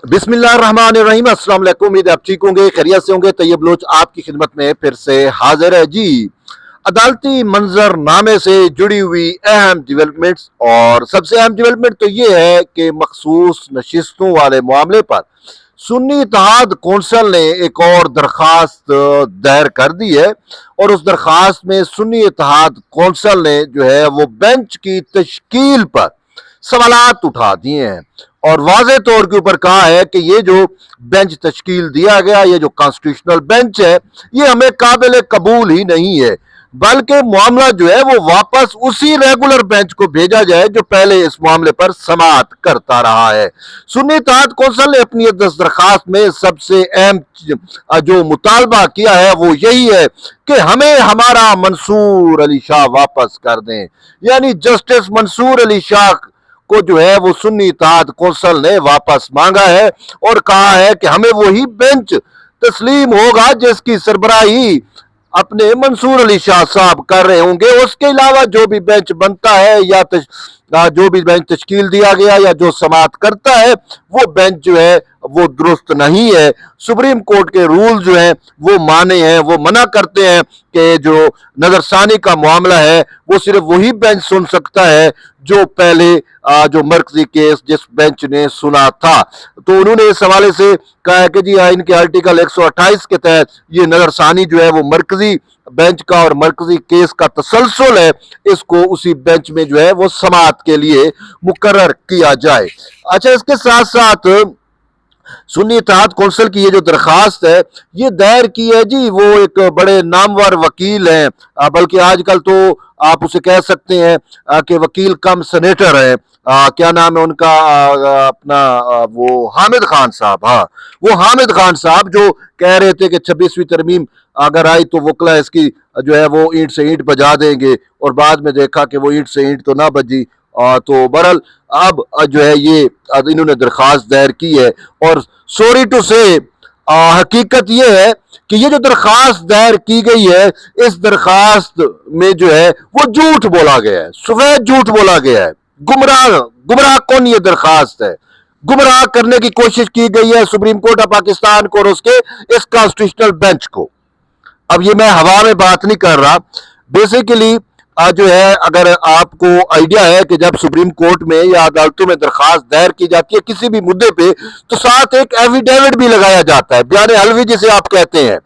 बिस्मिल्लाहिर्रहमानिर्रहीम। अस्सलाम वालेकुम। उम्मीद है आप ठीक होंगे, खैरियत से होंगे। तैयब लोच आपकी खिदमत में फिर से हाजिर है जी। अदालती मंजरनामे से जुड़ी हुई अहम डेवलपमेंट्स, और सबसे अहम डेवलपमेंट तो ये है कि मखसूस नशिस्तों वाले मामले पर सुन्नी इत्तेहाद कौंसिल ने एक और दरखास्त दायर कर दी है। और उस दरखास्त में सुन्नी इत्तेहाद कौंसिल ने जो है वो बेंच की तश्कील पर सवालात उठा दिए हैं और वाज़े तौर के ऊपर कहा है कि ये जो बेंच तश्कील दिया गया, ये जो कॉन्स्टिट्यूशनल बेंच है, ये हमें काबिल कबूल ही नहीं है, बल्कि मामला जो है वो वापस उसी रेगुलर बेंच को भेजा जाए जो पहले इस मामले पर समाअत करता रहा है। सुन्नी इत्तेहाद कौंसिल ने अपनी दरखास्त में सबसे अहम जो मुतालबा किया है वो यही है कि हमें हमारा मंसूर अली शाह वापस कर दें। यानी जस्टिस मंसूर अली शाह को जो है वो सुन्नी इत्तेहाद कौंसिल ने वापस मांगा है और कहा है कि हमें वही बेंच तस्लीम होगा जिसकी सरबराही अपने मंसूर अली शाह साहब कर रहे होंगे। उसके अलावा जो भी बेंच बनता है या जो भी बेंच तश्कील दिया गया या जो समाअत करता है वो बेंच जो है वो दुरुस्त नहीं है। सुप्रीम कोर्ट के रूल जो हैं वो माने हैं, वो मना करते हैं कि जो नजरसानी का मामला है वो सिर्फ वही बेंच सुन सकता है जो पहले जो मरकजी केस जिस बेंच ने सुना था। तो उन्होंने इस हवाले से कहा है कि जी इनके आर्टिकल 128 के तहत ये नजरसानी जो है वो मरकजी बेंच का और मरकजी केस का तसलसल है, इसको उसी बेंच में जो है वो समाअत के लिए मुकर्रर किया जाए। अच्छा, इसके साथ साथ सुन्नी इत्तेहाद कौंसिल की ये जो दरखास्त है ये दायर की है जी वो एक बड़े नामवर वकील हैं, बल्कि आजकल तो आप उसे कह सकते हैं कि वकील कम सेनेटर है। क्या नाम है उनका, वो हामिद खान साहब। हाँ, वो हामिद खान साहब जो कह रहे थे कि 26वीं तरमीम अगर आई तो वकला इसकी जो है वो ईंट से ईंट बजा देंगे, और बाद में देखा कि वो ईंट से ईंट तो ना बजी। तो बहरहाल अब जो है ये इन्होंने दरखास्त दायर की है और सॉरी टू से हकीकत ये है कि ये जो दरखास्त दायर की गई है इस दरखास्त में जो है वो झूठ बोला गया है, सफेद झूठ बोला गया है। गुमराह कौन ये दरखास्त है, गुमराह करने की कोशिश की गई है सुप्रीम कोर्ट ऑफ पाकिस्तान को और उसके इस कॉन्स्टिट्यूशनल बेंच को। अब ये मैं हवा में बात नहीं कर रहा, बेसिकली जो है अगर आपको आइडिया है कि जब सुप्रीम कोर्ट में या अदालतों में दरखास्त दायर की जाती है किसी भी मुद्दे पे तो साथ एक एफिडेविट भी लगाया जाता है, बयान हलवी जिसे आप कहते हैं।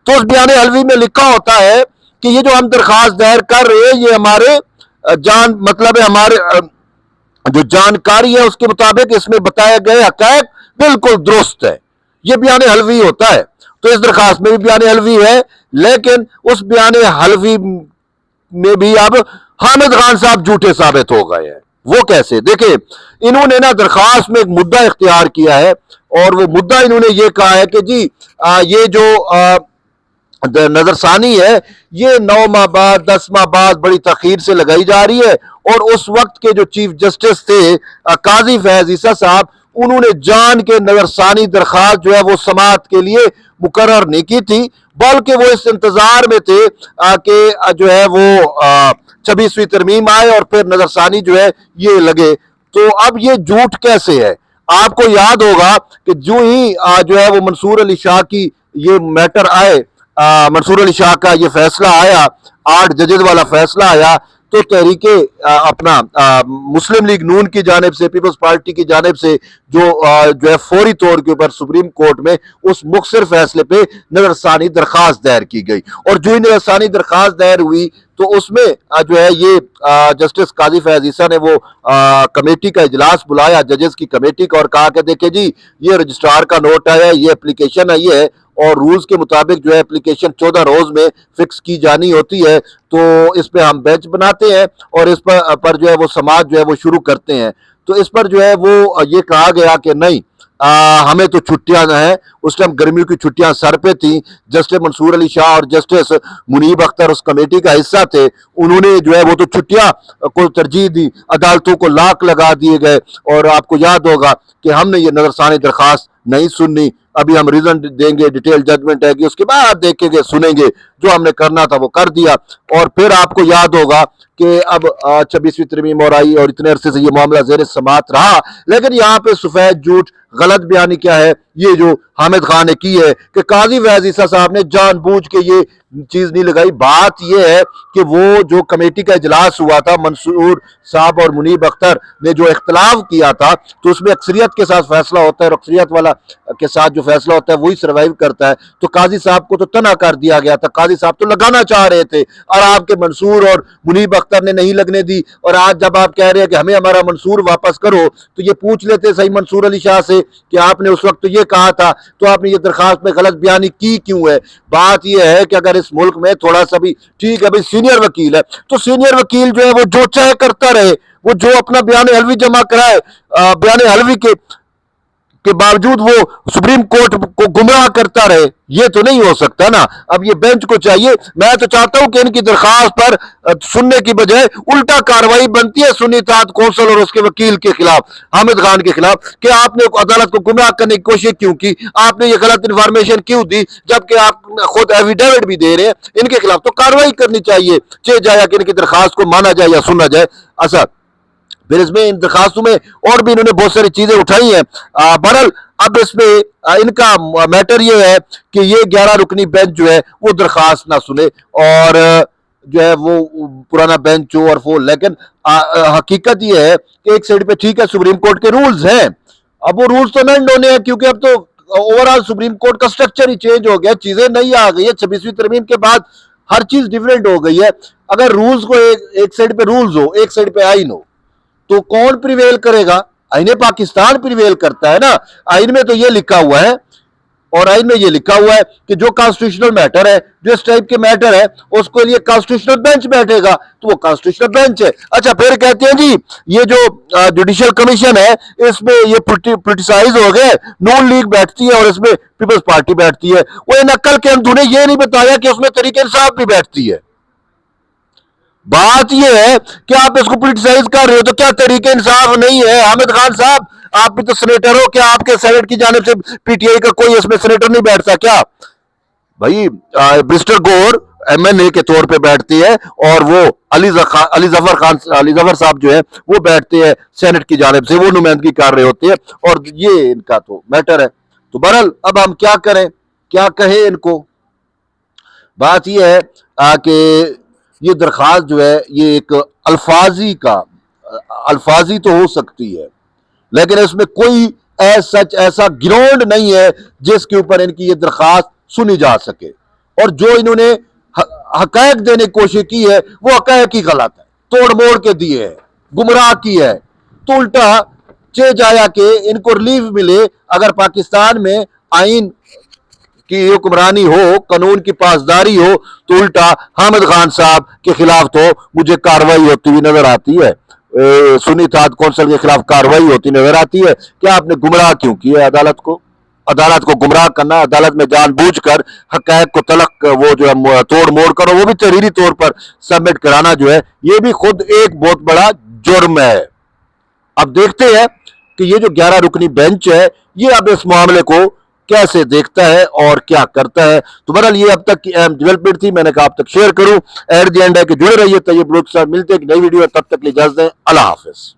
तो उस बयान हलवी में लिखा होता है कि ये जो हम दरखास्त दायर कर रहे हैं ये हमारे मतलब है हमारे जो जानकारी है उसके मुताबिक इसमें बताए गए हक़ाइक़ बिल्कुल दुरुस्त है, ये बयान हलवी होता है। तो इस दरखास्त में भी बयान हलवी है, लेकिन उस बयान हलवी में भी अब हामिद खान साहब झूठे साबित हो गए हैं। वो कैसे, देखिए इन्होंने ना दरखास्त में एक मुद्दा इख्तियार किया है और वो मुद्दा इन्होंने ये कहा है कि जी ये जो नजरसानी है ये 9 माह बाद 10 माह बाद बड़ी तखीर से लगाई जा रही है। और उस वक्त के जो चीफ जस्टिस थे काजी फैज ईसा साहब, उन्होंने जान के नजरसानी दरखास्त जो है वो समाअत के लिए मुकर्रर नहीं की थी, बल्कि वो इस इंतजार में थे कि जो है वो 26वीं तरमीम आए और फिर नजरसानी जो है ये लगे। तो अब ये झूठ कैसे है, आपको याद होगा कि जो ही जो है वो मंसूर अली शाह की ये मैटर आए, मंसूर अली शाह का ये फैसला आया, 8 जजेस वाला फैसला आया, तो तहरीके अपना मुस्लिम लीग नून की जानिब से, पीपल्स पार्टी की जानिब से जो है फौरी तौर के ऊपर सुप्रीम कोर्ट में उस मुख्तसर फैसले पे नजरसानी दरखास्त दायर की गई। और जो ही नजरसानी दरखास्त दायर हुई तो उसमें जो है ये जस्टिस काजी फैज ईसा ने वो कमेटी का इजलास बुलाया, जजेस की कमेटी का, और कहा कि देखिए जी ये रजिस्ट्रार का नोट आया है, ये एप्लीकेशन आई है और रूल्स के मुताबिक जो है एप्लीकेशन 14 रोज में फिक्स की जानी होती है, तो इस पे हम बेंच बनाते हैं और इस पर जो है वो समाज जो है वो शुरू करते हैं। तो इस पर जो है वो ये कहा गया कि नहीं, हमें तो छुट्टियां हैं, उस टाइम गर्मियों की छुट्टियां सर पे थी। जस्टिस मंसूर अली शाह और जस्टिस मुनीब अख्तर उस कमेटी का हिस्सा थे, उन्होंने जो है वो तो छुट्टियां को तरजीह दी, अदालतों को लाक लगा दिए गए। और आपको याद होगा कि हमने ये नजरसानी दरखास्त नहीं सुननी। अभी हम रीजन देंगे, डिटेल जजमेंट है कि उसके बाद देखेंगे, सुनेंगे, जो हमने करना था वो कर दिया। और फिर आपको याद होगा कि अब 26वीं तरमीम और आई और इतने अरसे से ये मामला जेर समात रहा, लेकिन यहाँ पे सफेद झूठ गलत बयानी क्या है, ये जो हामिद खान ने की है कि काजी फैज ईसा साहब ने जानबूझ के ये चीज नहीं लगाई। बात यह है कि वो जो कमेटी का इजलास हुआ था, मंसूर साहब और मुनीब अख्तर ने जो इख्तलाफ किया था, तो उसमें अक्सरियत के साथ फैसला होता है और अक्सरियत वाला के साथ जो फैसला होता है वही सर्वाइव करता है। तो काजी साहब को तो तना कर दिया गया था, काजी साहब तो लगाना चाह रहे थे और आपके मंसूर और मुनीब अख्तर ने नहीं लगने दी। और आज जब आप कह रहे हैं कि हमें हमारा मंसूर वापस करो, तो ये पूछ लेते सही मंसूर अली शाह से कि आपने उस वक्त तो ये कहा था, तो आपने ये दरखास्त में गलत बयानी की क्यों है। बात यह है कि अगर इस मुल्क में थोड़ा सा भी, ठीक है भाई सीनियर वकील है, तो सीनियर वकील जो है वो जो चाहे करता रहे, वो जो अपना बयान हलवी जमा कराए, बयान हलवी के बावजूद वो सुप्रीम कोर्ट को गुमराह करता रहे, ये तो नहीं हो सकता ना। अब ये बेंच को चाहिए, मैं तो चाहता हूं कि इनकी दरखास्त पर सुनने की बजाय उल्टा कार्रवाई बनती है सुन्नी इत्तेहाद कौंसिल और उसके वकील के खिलाफ, हामिद खान के खिलाफ, कि आपने अदालत को गुमराह करने की कोशिश क्यों की, आपने ये गलत इंफॉर्मेशन क्यों दी, जबकि आप खुद एफिडेविट भी दे रहे हैं। इनके खिलाफ तो कार्रवाई करनी चाहिए, चाहे जाए कि इनकी दरखास्त को माना जाए या सुना जाए। अच्छा, फिर इसमें इन दरखास्तों में और भी इन्होंने बहुत सारी चीजें उठाई हैं। बहरहाल अब इसमें इनका मैटर ये है कि ये 11 रुकनी बेंच जो है वो दरखास्त ना सुने और जो है वो पुराना बेंच हो और वो, लेकिन हकीकत ये है कि एक साइड पे ठीक है सुप्रीम कोर्ट के रूल्स हैं, अब वो रूल्स तो अमेंड होने हैं, क्योंकि अब तो ओवरऑल सुप्रीम कोर्ट का स्ट्रक्चर ही चेंज हो गया, चीजें नई आ गई है। 26वीं तरमीम के बाद हर चीज डिफरेंट हो गई है। अगर रूल्स को एक साइड पे रूल्स हो, एक साइड पे आइन हो, तो कौन प्रिवेल करेगा? आईने पाकिस्तान प्रिवेल करता है ना। आइन में तो ये लिखा हुआ है, और आइन में ये लिखा हुआ है कि जो कॉन्स्टिट्यूशनल मैटर है, जो इस टाइप के मैटर है, उसको लिए कॉन्स्टिट्यूशनल बेंच बैठेगा, तो वो कॉन्स्टिट्यूशनल बेंच है। अच्छा, फिर कहते हैं जी ये जो जुडिशियल कमीशन है, इसमें ये पोलिटिसाइज हो गए, नून लीग बैठती है और इसमें पीपल्स पार्टी बैठती है। वो नकल के अंधू ने ये नहीं बताया कि उसमें तरीके इंसाफ भी बैठती है। बात यह है कि आप इसको पोलिटिसाइज कर रहे हो, तो क्या तरीके इंसाफ नहीं है? हामिद खान साहब, आप भी तो सेनेटर हो, क्या आपके सेनेट की जानिब से पीटीआई का कोई इसमें सेनेटर नहीं बैठता क्या भाई? मिस्टर गौर एमएनए के तौर पे बैठती है और वो अली जफर साहब जो है वो बैठते हैं सेनेट की जानिब से, वो नुमाइंदगी कर रहे होते हैं, और ये इनका तो मैटर है। तो बहरहाल अब हम क्या करें, क्या कहें इनको? बात यह है कि ये दरखास्त जो है ये एक अल्फाजी तो हो सकती है, लेकिन इसमें कोई सच ऐसा ग्राउंड नहीं है जिसके ऊपर इनकी ये दरखास्त सुनी जा सके। और जो इन्होंने हकायक देने की कोशिश की है वो हकायक ही गलत है, तोड़ मोड़ के दिए है, गुमराह की है। तो उल्टा चे जाया कि इनको रिलीफ मिले, अगर पाकिस्तान में आइन की हुक्मरानी हो, कानून की पासदारी हो, तो उल्टा हामिद खान साहब के खिलाफ तो मुझे कार्रवाई होती हुई नजर आती है, सुन्नी इत्तेहाद कौंसिल के खिलाफ कार्रवाई होती नजर आती है। क्या आपने गुमराह क्यों किया अदालत को? अदालत को गुमराह करना, अदालत में जानबूझकर हकायक को तलक वो जो है तोड़ मोड़ करो, वो भी तहरीरी तौर पर सबमिट कराना जो है, ये भी खुद एक बहुत बड़ा जुर्म है। अब देखते हैं कि ये जो 11 रुकनी बेंच है ये अब इस मामले को कैसे देखता है और क्या करता है। तो बहरहाल ये अब तक की अहम डेवलपमेंट थी, मैंने कहा आप तक शेयर करूं। एट द एंड है कि जुड़े रहिए तैयब बलोच के साथ। मिलते हैं एक नई वीडियो, तब तक इजाजत दें, अल्लाह हाफिज।